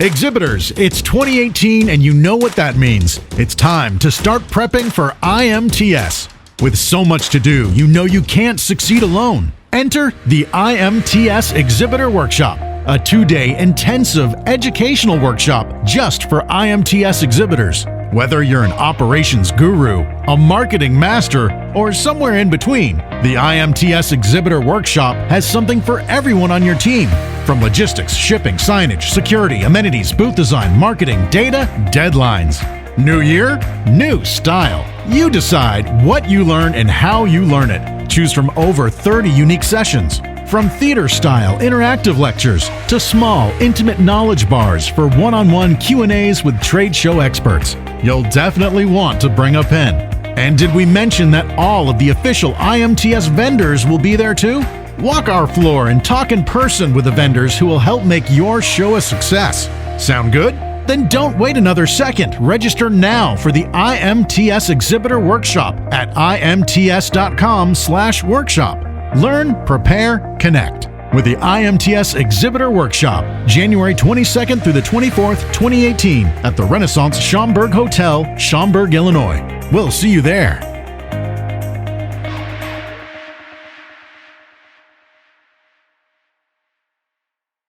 Exhibitors, it's 2018 and you know what that means. It's time to start prepping for IMTS. With so much to do, you know you can't succeed alone. Enter the IMTS Exhibitor Workshop, a 2-day intensive educational workshop just for IMTS exhibitors. Whether you're an operations guru, a marketing master, or somewhere in between, the IMTS Exhibitor Workshop has something for everyone on your team. From logistics, shipping, signage, security, amenities, booth design, marketing, data, deadlines. New year, new style. You decide what you learn and how you learn it. Choose from over 30 unique sessions. From theater-style interactive lectures to small, intimate knowledge bars for one-on-one Q&As with trade show experts. You'll definitely want to bring a pen. And did we mention that all of the official IMTS vendors will be there too? Walk our floor and talk in person with the vendors who will help make your show a success. Sound good? Then don't wait another second. Register now for the IMTS Exhibitor Workshop at imts.com/workshop. Learn, prepare, connect with the IMTS Exhibitor Workshop, January 22nd through the 24th, 2018 at the Renaissance Schaumburg Hotel, Schaumburg, Illinois. We'll see you there.